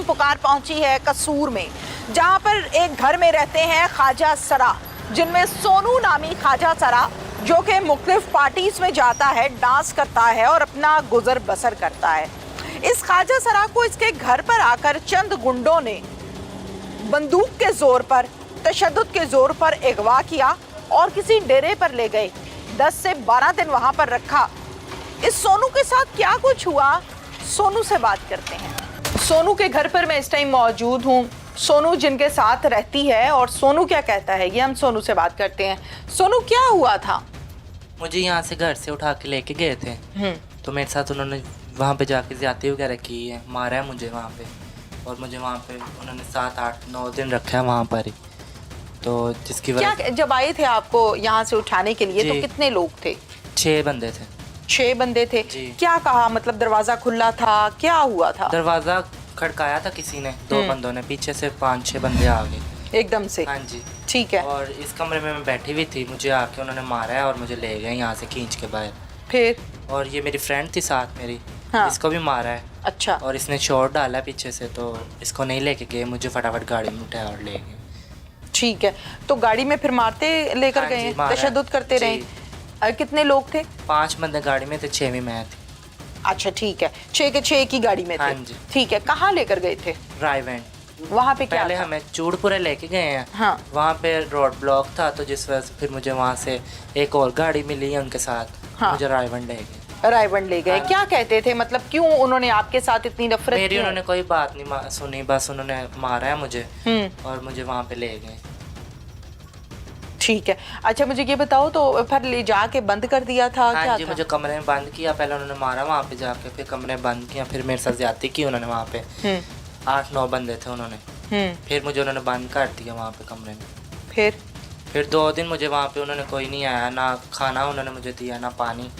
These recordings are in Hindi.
पुकार पहुंची है कसूर में, जहां पर एक घर में रहते हैं ख्वाजा सरा, जिनमें सोनू नामी ख्वाजा सरा जो कि मुख्तलिफ पार्टीज में जाता है, डांस करता है और अपना गुजर बसर करता है। इस ख्वाजा सरा को इसके घर पर आकर चंद गुंडों ने बंदूक के जोर पर, तशद्दुद के जोर पर अगवा किया और किसी डेरे पर ले गए। 10 से 12 दिन वहां पर रखा। इस सोनू के साथ क्या कुछ हुआ, सोनू से बात करते हैं। सोनू के घर पर मैं इस टाइम मौजूद हूँ, सोनू जिनके साथ रहती है, और सोनू क्या कहता है ये हम सोनू से बात करते हैं। सोनू, क्या हुआ था? मुझे यहाँ से घर से उठा के लेके गए थे, तो मेरे साथ उन्होंने वहाँ पे जाके ज़्यादती वगैरह की है, मारा है मुझे वहाँ पे, और मुझे वहाँ पे उन्होंने 7, 8, 9 दिन रखा है वहाँ पर ही। तो जिसकी वजह, जब आए थे आपको यहाँ से उठाने के लिए तो कितने लोग थे? 6 बंदे थे। 6 बंदे थे। क्या कहा, मतलब दरवाजा खुला था, क्या हुआ था? दरवाजा खड़काया था किसी ने, 2 बंदों ने, पीछे से 5-6 बंदे आ गए एकदम से। हाँ जी, ठीक है। और इस कमरे में मैं बैठी हुई थी, मुझे आके उन्होंने मारा है और मुझे ले गए यहाँ से खींच के बाहर। फिर? और ये मेरी फ्रेंड थी साथ मेरी, हाँ। इसको भी मारा है। अच्छा। और इसने शॉट डाला पीछे से, तो इसको नहीं लेके गए, मुझे फटाफट गाड़ी में उठाया और ले गए। ठीक है, तो गाड़ी में फिर मारते लेकर हाँ गए, जी, मारा तशद्दुद करते रहे। कितने लोग थे? 5 बंदे गाड़ी में थे, 6वीं मैं थी। अच्छा ठीक है, 6 के 6 की गाड़ी में थे। हाँ जी। ठीक है, कहाँ लेकर गए थे? रायवेंड। वहाँ पे क्या पहले था? हमें चूड़पुरे लेके गए हैं। हाँ। वहाँ पे रोड ब्लॉक था, तो जिस वजह से फिर मुझे वहाँ से एक और गाड़ी मिली है उनके साथ। हाँ। मुझे रायवेंड ले गए। रायवंड ले गए। हाँ। क्या कहते थे, मतलब क्यों उन्होंने आपके साथ इतनी नफरत मेरी की? उन्होंने कोई बात नहीं सुनी, बस उन्होंने मारा है मुझे और मुझे वहाँ पे ले गए। ठीक है, अच्छा मुझे ये बताओ, तो फिर ले जाके बंद कर दिया था? हाँ क्या जी, था? मुझे कमरे में बंद किया, पहले उन्होंने मारा वहाँ पे जाके, फिर कमरे में बंद किया, फिर मेरे साथ ज्यादती की उन्होंने वहाँ पे। 8-9 बंदे थे उन्होंने। फिर मुझे उन्होंने बंद कर दिया वहाँ पे कमरे में। फिर 2 दिन मुझे वहाँ पे उन्होंने कोई नहीं आया, ना खाना उन्होंने मुझे दिया ना पानी।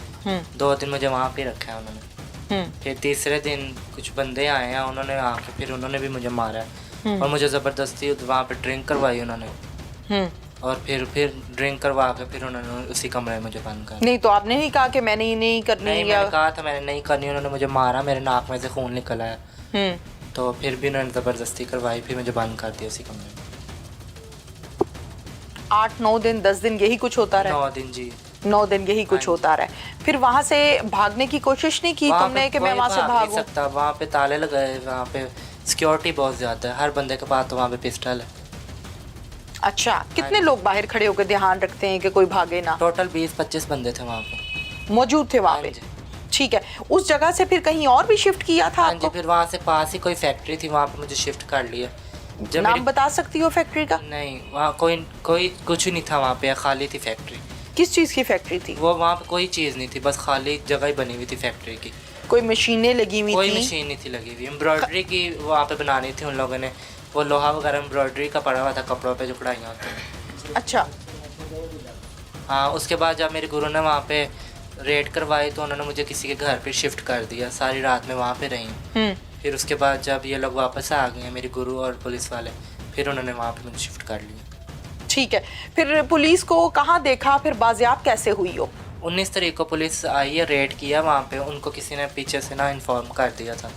2 दिन मुझे वहाँ पे रखा है उन्होंने। फिर तीसरे दिन कुछ बंदे आए हैं, उन्होंने आके फिर उन्होंने भी मुझे मारा है और मुझे ज़बरदस्ती वहाँ पे ड्रिंक करवाई उन्होंने। और फिर ड्रिंक करवा के फिर उन्होंने उसी कमरे में मुझे बंद कर। नहीं तो आपने नहीं कहा कि मैंने नहीं करनी? नहीं, मैंने कहा था मैंने नहीं करनी, उन्होंने मुझे मारा, मेरे नाक में से खून निकल आया। तो फिर भी उन्होंने ज़बरदस्ती करवाई, फिर मुझे बंद कर दिया उसी कमरे में। 8-9 दिन 10 दिन यही कुछ होता रहा? 9 दिन जी। 9 दिन यही कुछ होता रहा। फिर वहाँ से भागने की कोशिश नहीं की तुमने कि मैं वहाँ से भागूं? सकता, वहाँ पे ताले लगाए, वहाँ पे सिक्योरिटी बहुत ज़्यादा है, हर बंदे के पास तो वहाँ पे पिस्टल है। अच्छा, कितने लोग बाहर खड़े होकर ध्यान रखते हैं कि कोई भागे ना? टोटल 20-25 बंदे थे वहाँ पे, मौजूद थे वहाँ पे। ठीक है, उस जगह से फिर कहीं और भी शिफ्ट किया था? हाँ जी, फिर वहाँ से पास ही कोई फैक्ट्री थी, वहाँ पे मुझे शिफ्ट कर लिया। नाम बता सकती हो फैक्ट्री का? नहीं, वहाँ कोई कुछ नहीं था, वहाँ पे खाली थी फैक्ट्री। किस चीज़ की फैक्ट्री थी? वो वहाँ पे कोई चीज़ नहीं थी, बस खाली जगह ही बनी हुई थी फैक्ट्री की। कोई मशीनें लगी हुई थी? कोई मशीन नहीं थी लगी हुई, एम्ब्रॉयडरी की वहाँ पे बनानी थी उन लोगों ने, वो लोहा वगैरह एम्ब्रॉयडरी का पड़ा हुआ था कपड़ों पे जो कढ़ाइयाँ होती हैं। अच्छा। हाँ, उसके बाद जब मेरे गुरु ने वहाँ पे रेड करवाई तो उन्होंने मुझे किसी के घर पे शिफ्ट कर दिया, सारी रात में वहाँ पे रही। फिर उसके बाद जब ये लोग वापस आ गए, मेरे गुरु और पुलिस वाले, फिर उन्होंने वहाँ पे मुझे शिफ्ट कर लिया। ठीक है, फिर पुलिस को कहाँ देखा, फिर बाजियाब कैसे हुई हो? 19 तारीख को पुलिस आई है, रेड किया वहाँ पे, उनको किसी ने पीछे से ना इन्फॉर्म कर दिया था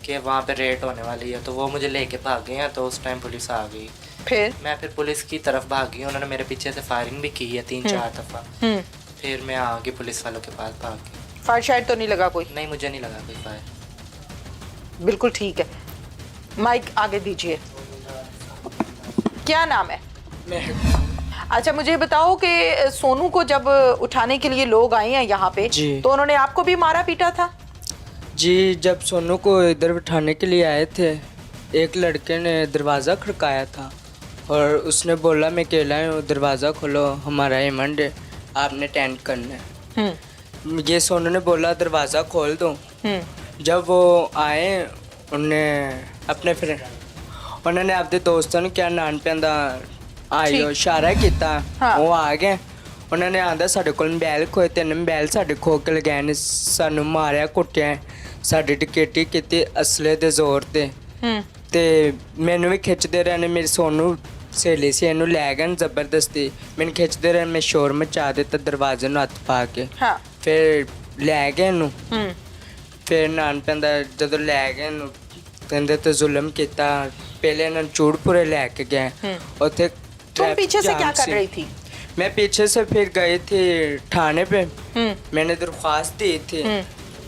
कि वहाँ पे रेड होने वाली है, तो वो मुझे लेके भाग गए हैं, तो उस टाइम पुलिस आ गई। फिर मैं पुलिस की तरफ भागी, उन्होंने मेरे पीछे से फायरिंग भी की है 3-4 दफ़ा। फिर मैं आगे पुलिस वालों के पास भाग गई। फायर शायद तो नहीं लगा कोई? नहीं, मुझे नहीं लगा कोई फायर। बिल्कुल ठीक है, माइक आगे दीजिए। क्या नाम है? अच्छा मुझे बताओ कि सोनू को जब उठाने के लिए लोग आए हैं यहाँ पे, तो उन्होंने आपको भी मारा पीटा था? जी, जब सोनू को इधर उठाने के लिए आए थे, एक लड़के ने दरवाज़ा खड़काया था और उसने बोला मैं अकेला हूँ, दरवाज़ा खोलो, हमारा इवेंट है, आपने अटेंड करना है। ये सोनू ने बोला दरवाज़ा खोल दो। जब वो आए उन्होंने अपने दोस्तों ने क्या नान पैंदा आयो इशारा किया। हाँ। वो आ गए, उन्होंने आंदा साढ़े कोल मोबाइल खोए, 3 मोबाइल साढ़े खो के लगाए ने, सानू मारिया कुटिया, साड़ी टिकेटी की असले दे जोर ते मैनू भी खिंचते रहने, मेरी सोनू सहेली से इनू लै गए जबरदस्ती, मैंने खिंचते रहे, मैं शोर मचा दिता दरवाजे नूं हत्थ पा के। हाँ। फिर लै गए इनू, फिर नान पैंदा जदों लै गए इनू ਕਹਿੰਦੇ ਤੇ ਜ਼ੁਲਮ ਕੀਤਾ ਪਹਿਲੇ ਇਹਨਾਂ ਨੂੰ ਚੂੜਪੁਰੇ ਲੈ ਕੇ गए ਉੱਥੇ तुम traffic पीछे से jam क्या कर सी। रही थी? मैं पीछे से फिर गए थे थाने पे मैंने दरख्वास्त दी थी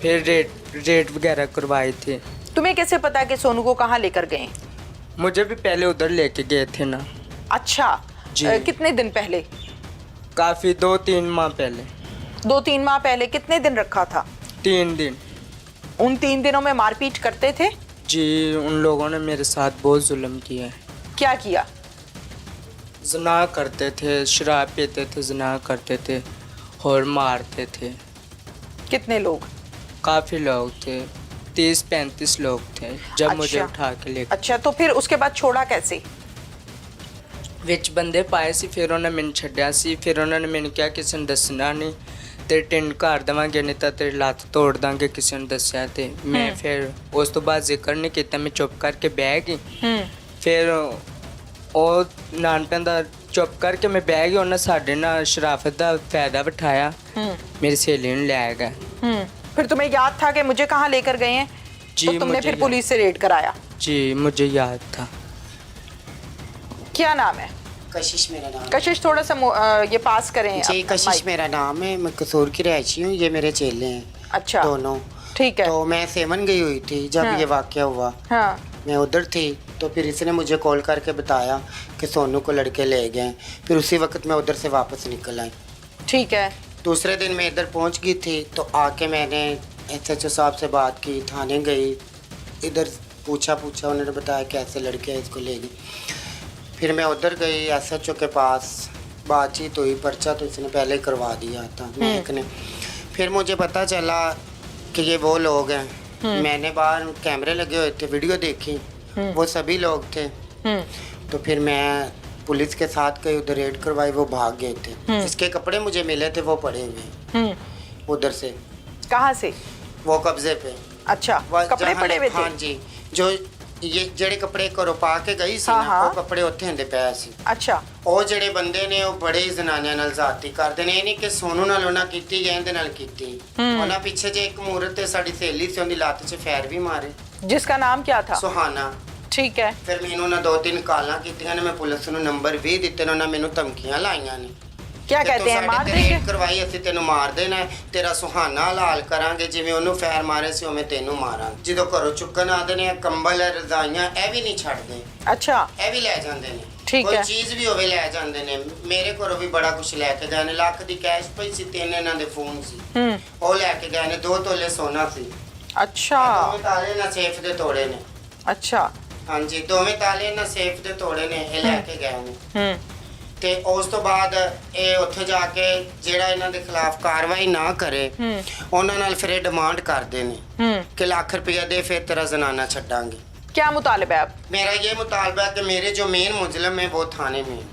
फिर रेट वगैरह करवाई थी तुम्हें कैसे पता कि सोनू को कहाँ लेकर गए? मुझे भी पहले उधर लेके गए थे ना अच्छा जी। कितने दिन पहले? काफ़ी 2-3 माह पहले 2-3 माह पहले। कितने दिन रखा था? 3 दिन उन 3 दिनों में मारपीट करते थे? जी उन लोगों ने मेरे साथ बहुत जुल्म किया है क्या किया? जना करते थे शराब पीते थे जना करते थे और मारते थे कितने लोग? काफ़ी लोग थे 30-35 लोग थे जब मुझे उठा के ले अच्छा तो फिर उसके बाद छोड़ा कैसे? ਵਿੱਚ ਬੰਦੇ ਪਾਏ ਸੀ ਫਿਰ ਉਹਨਾਂ ਮੈਨੂੰ ਛੱਡਿਆ ਸੀ ਫਿਰ ਉਹਨਾਂ ਨੇ ਮੈਨੂੰ ਕਿਹਾ ਕਿਸੇ ਨੂੰ ਦੱਸਣਾ ਨਹੀਂ ਤੇ ਟਿੰਨ ਘਰ ਦੇਵਾਂਗੇ ਨਹੀਂ ਤਾਂ ਤੇਰੀ ਲੱਤ ਤੋੜ ਦਾਂਗੇ ਕਿਸੇ ਨੂੰ ਦੱਸਿਆ ਤੇ ਮੈਂ ਫਿਰ ਉਸ ਤੋਂ ਬਾਅਦ ਜ਼ਿਕਰ ਨਹੀਂ ਕੀਤਾ ਮੈਂ ਚੁੱਪ ਕਰਕੇ ਬਹਿ ਗਈ ਫਿਰ ਉਹ ਨਾਨਪਿਆਂ ਦਾ ਚੁੱਪ ਕਰਕੇ ਮੈਂ ਬਹਿ ਗਈ ਉਹਨਾਂ ਸਾਡੇ ਨਾਲ ਸ਼ਰਾਫਤ ਦਾ ਫਾਇਦਾ ਉਠਾਇਆ ਮੇਰੀ ਸਹੇਲੀ ਨੂੰ ਲੈ ਗਏ फिर तुम्हें याद था कि मुझे कहाँ लेकर गए हैं? जी, तो तुमने मुझे फिर याद- पुलिस से रेड कराया। जी मुझे याद था क्या नाम है? कशिश मेरा नाम है। कशिश थोड़ा सा ये पास करें जी अपना कशिश माइक। मेरा नाम है मैं कसूर की रहायशी हूँ ये मेरे चेले हैं अच्छा दोनों ठीक है। तो मैं सेवन गई हुई थी जब ये वाक़या हुआ हाँ मैं उधर थी तो फिर इसने मुझे कॉल करके बताया कि सोनू को लड़के ले गए फिर उसी वक्त मैं उधर से वापस निकल आई ठीक है। दूसरे दिन मैं इधर पहुंच गई थी तो आके मैंने SHO साहब से बात की थाने गई इधर पूछा उन्होंने बताया कैसे लड़के हैं इसको ले गए फिर मैं उधर गई SHO के पास बातचीत हुई पर्चा तो इसने पहले ही करवा दिया था महक ने फिर मुझे पता चला कि ये वो लोग हैं मैंने बाहर कैमरे लगे हुए थे वीडियो देखी वो सभी लोग थे तो फिर मैं पुलिस के साथ गई उधर रेड करवाई वो भाग गए थे जिसके कपड़े मुझे मिले थे वो पड़े हुए उधर से कहाँ से? वो कब्जे पे अच्छा वो कपड़े जहाँ- पड़े हुए थे? हाँ जी जो ये ਜਿਹੜੇ ਕੱਪੜੇ ਘਰੋਂ ਪਾ ਕੇ ਗਈ ਸੀ ਹਾਂ, ਨਾ ਹਾਂ। ਉਹ ਕੱਪੜੇ ਉੱਥੇ ਹੁੰਦੇ ਪਏ ਸੀ अच्छा ਉਹ ਜਿਹੜੇ ਬੰਦੇ ਨੇ ਉਹ ਬੜੇ ਹੀ ਜ਼ਨਾਨਿਆਂ ਨਾਲ ਜ਼ਾਤੀ ਕਰਦੇ ਨੇ ਇਹ ਨਹੀਂ ਕਿ ਸੋਨੂ ਨਾਲ ਉਹਨਾਂ ਕੀਤੀ ਜਾਂ ਇਹਦੇ ਨਾਲ ਕੀਤੀ ਉਹਨਾਂ ਪਿੱਛੇ ਜੇ ਇੱਕ ਮੂਰਤ ਤੇ ਸਾਡੀ ਸਹੇਲੀ ਸੀ ਉਹਦੀ ਲੱਤ 'ਚ ਫੈਰ ਵੀ ਮਾਰੇ जिसका नाम क्या था? ਸੁਹਾਨਾ ठीक है। ਫਿਰ ਮੈਨੂੰ ਉਹਨਾਂ 2-3 ਕਾਲਾਂ ਕੀਤੀਆਂ ਨੇ ਮੈਂ ਪੁਲਿਸ ਨੂੰ ਨੰਬਰ ਵੀ ਦਿੱਤੇ ਨੇ ਉਹਨਾਂ ਮੈਨੂੰ ਧਮਕੀਆਂ ਲਾਈਆਂ ਨੇ क्या ਤੇ कहते ਤੂੰ हैं ਸਾਡੇ मार ਤੇ देंगे? ਰੇਡ ਕਰਵਾਈ ਅਸੀਂ ਤੈਨੂੰ ਮਾਰ ਦੇਣਾ ਹੈ, ਤੇਰਾ ਸੁਹਾਨਾ ਲਾਲ ਕਰਾਂਗੇ ਜਿਵੇਂ ਉਹਨੂੰ ਫੈਰ ਮਾਰੇ ਸੀ ਉਵੇਂ ਤੈਨੂੰ ਮਾਰਾਂਗੇ ਜਦੋਂ ਘਰੋਂ ਚੁੱਕਣ ਆਦੇ ਨੇ ਕੰਬਲ ਰਜ਼ਾਈਆਂ ਇਹ ਵੀ ਨਹੀਂ ਛੱਡਦੇ अच्छा ਇਹ ਵੀ ਲੈ ਜਾਂਦੇ ਨੇ ਠੀਕ ਕੋਈ ਹੈ। ਚੀਜ਼ ਵੀ ਹੋਵੇ ਲੈ ਜਾਂਦੇ ਨੇ ਮੇਰੇ ਘਰੋਂ ਵੀ ਬੜਾ ਕੁਝ ਲੈ ਕੇ ਗਏ ਨੇ ਲੱਖ ਦੀ ਕੈਸ਼ ਪਈ ਸੀ 3 ਇਹਨਾਂ ਦੇ ਫੋਨ ਸੀ ਉਹ ਲੈ ਕੇ ਗਏ ਨੇ 2 ਤੋਲੇ ਸੋਨਾ ਸੀ अच्छा ਦੋਵੇਂ ਤਾਲੇ ਨਾ ਸੇਫ ਦੇ ਤੋੜੇ ਨੇ अच्छा ਹਾਂਜੀ ਦੋਵੇਂ ਤਾਲੇ ਨਾ ਸੇਫ ਦੇ ਤੋੜੇ ਨੇ ਇਹ ਲੈ ਕੇ ਗਏ ਨੇ ਤੇ ਉਸ ਤੋਂ ਬਾਅਦ ਇਹ ਉੱਥੇ ਜਾ ਕੇ ਜਿਹੜਾ ਇਹਨਾਂ ਦੇ ਖਿਲਾਫ ਕਾਰਵਾਈ ਨਾ ਕਰੇ ਉਹਨਾਂ ਨਾਲ ਫਿਰ ਇਹ ਡਿਮਾਂਡ ਕਰਦੇ ਨੇ ਕਿ ਲੱਖ ਰੁਪਇਆ ਦੇ ਫਿਰ ਤੇਰਾ ਜ਼ਨਾਨਾ ਛੱਡਾਂਗੇ क्या मुतालिबा है अब? मेरा ये मुतालबा है कि मेरे जो मेन मुजलम है वो थाने में हैं।